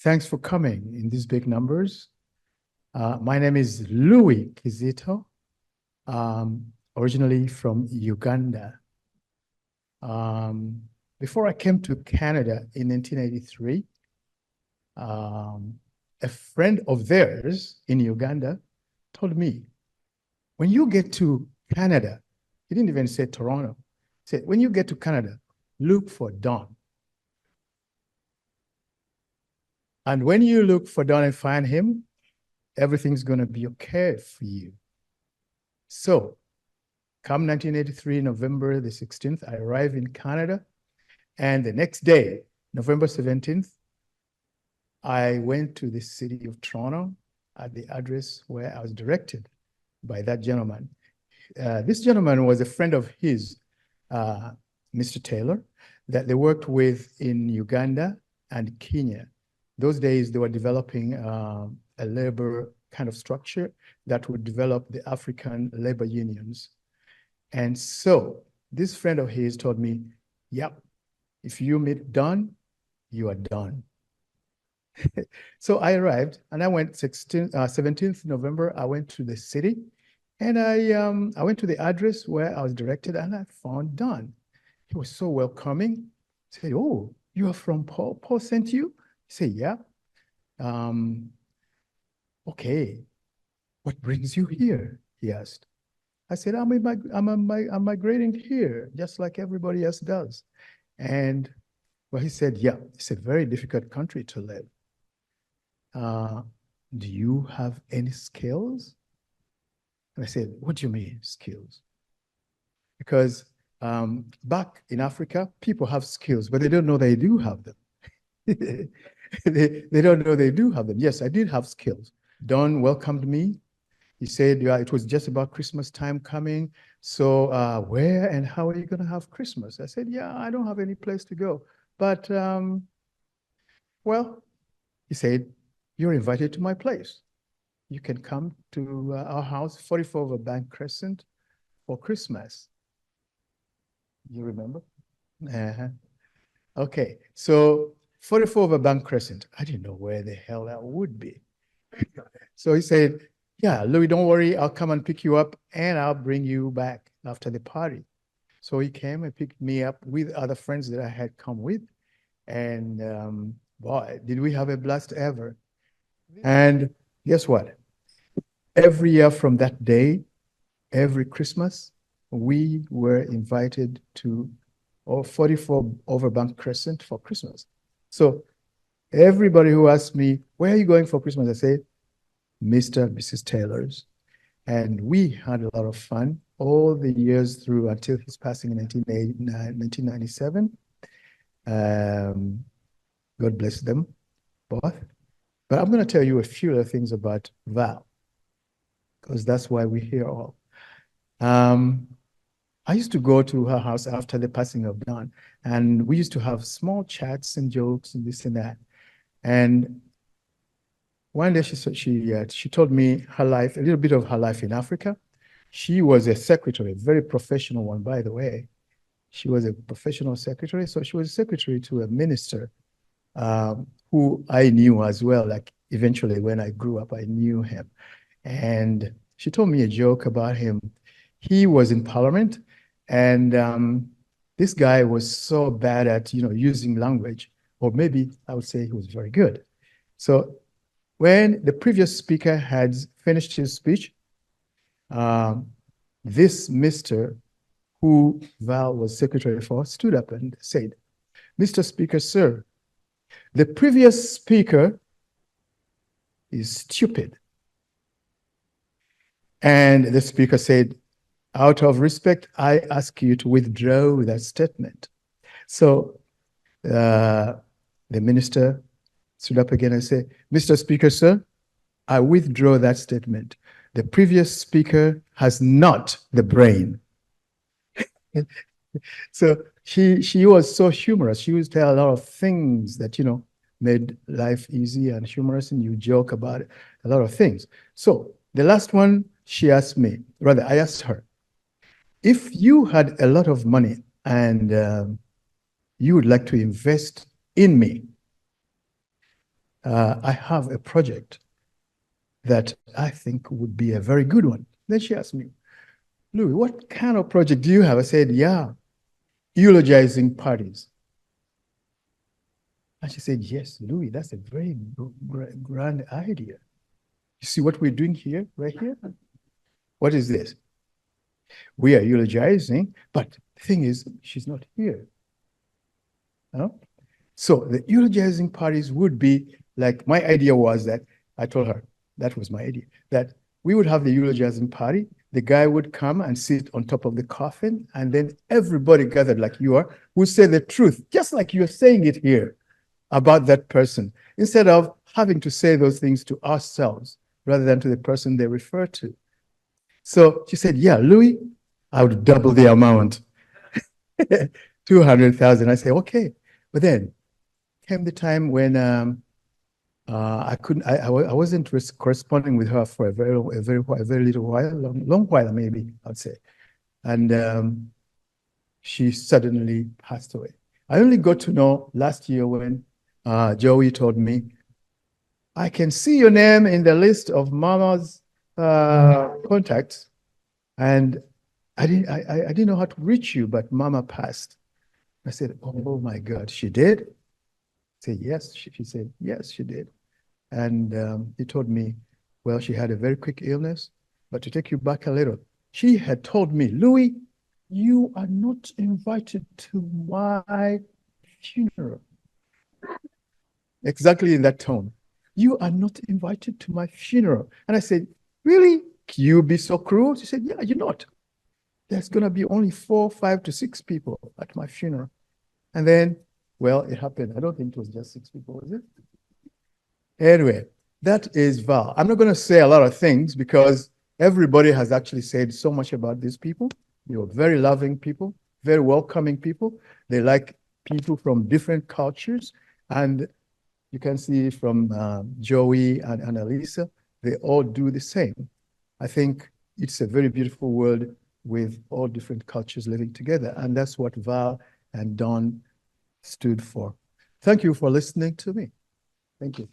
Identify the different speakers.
Speaker 1: Thanks for coming in these big numbers. My name is Louis Kizito, originally from Uganda. Before I came to Canada in 1983, a friend of theirs in Uganda told me, when you get to Canada, he didn't even say Toronto, he said, when you get to Canada, look for Don. And when you look for Don and find him, everything's going to be okay for you. So, come 1983, November the 16th, I arrived in Canada. And the next day, November 17th, I went to the city of Toronto at the address where I was directed by that gentleman. This gentleman was a friend of his, Mr. Taylor, that they worked with in Uganda and Kenya. Those days, they were developing a labor kind of structure that would develop the African labor unions. And so this friend of his told me, yep, if you meet Don, you are done. So I arrived and I went 17th November, I went to the city and I went to the address where I was directed and I found Don. He was so welcoming. He said, oh, you are from Paul? Paul sent you? He said, yeah. Okay, what brings you here? He asked. I said, I'm migrating here, just like everybody else does. And well, he said, yeah, it's a very difficult country to live. Do you have any skills? And I said, what do you mean, skills? Because back in Africa, people have skills, but they don't know they do have them. They don't know they do have them. Yes, I did have skills. Don welcomed me. He said, yeah, it was just about Christmas time coming. So where and how are you going to have Christmas? I said, yeah, I don't have any place to go. But, well, he said, you're invited to my place. You can come to our house, 44 over Bank Crescent, for Christmas. You remember? Okay, so 44 over Bank Crescent. I didn't know where the hell that would be. So he said, yeah, Louis, don't worry. I'll come and pick you up and I'll bring you back after the party. So he came and picked me up with other friends that I had come with. And boy, did we have a blast ever. And guess what? Every year from that day, every Christmas, we were invited to 44 over Bank Crescent for Christmas. So everybody who asked me, where are you going for Christmas? I say, Mr. and Mrs. Taylor's. And we had a lot of fun all the years through until his passing in 1997. God bless them both. But I'm going to tell you a few other things about Val, because that's why we're here all. I used to go to her house after the passing of Don, and we used to have small chats and jokes and this and that. And one day she told me her life, a little bit of her life in Africa. She was a secretary, a very professional one, by the way. She was a professional secretary. So she was secretary to a minister who I knew as well. Like eventually when I grew up, I knew him. And she told me a joke about him. He was in parliament and this guy was so bad at, using language, or maybe I would say he was very good. So when the previous speaker had finished his speech, this Mr. who Val was secretary for stood up and said, Mr. Speaker, sir, the previous speaker is stupid. And the speaker said, out of respect, I ask you to withdraw that statement. So the minister stood up again and said, Mr. Speaker, sir, I withdraw that statement. The previous speaker has not the brain. So she was so humorous. She used to tell a lot of things that, made life easy and humorous, and you joke about it, a lot of things. So the last one she asked me, rather I asked her, if you had a lot of money and you would like to invest in me, I have a project that I think would be a very good one. Then she asked me, Louis, what kind of project do you have? I said, yeah, eulogizing parties. And she said, yes, Louis, that's a very grand idea. You see what we're doing here, right here? What is this? We are eulogizing, but the thing is, she's not here. No? So the eulogizing parties would be like, my idea was that I told her, that was my idea, that we would have the eulogizing party. The guy would come and sit on top of the coffin, and then everybody gathered like you are would say the truth, just like you're saying it here about that person, instead of having to say those things to ourselves rather than to the person they refer to. So she said, yeah, Louis, I would double the amount, 200,000. I say, okay. But then came the time when I couldn't, I wasn't corresponding with her for a very little while, long while maybe, I'd say. And she suddenly passed away. I only got to know last year when Joey told me, I can see your name in the list of Mama's contacts, and I didn't know how to reach you, but Mama passed. I said, oh my God, she did? I said, yes. She said, yes, she did. And he told me, well, she had a very quick illness, but to take you back a little, she had told me, Louis, you are not invited to my funeral. Exactly in that tone. You are not invited to my funeral. And I said, really? Can you be so cruel? She said, yeah, you're not. There's going to be only 4, 5 to 6 people at my funeral. And then, well, it happened. I don't think it was just 6 people, was it? Anyway, that is Val. I'm not going to say a lot of things because everybody has actually said so much about these people. They were very loving people, very welcoming people. They like people from different cultures. And you can see from Joey and Annalisa, they all do the same. I think it's a very beautiful world with all different cultures living together. And that's what Val and Don stood for. Thank you for listening to me. Thank you.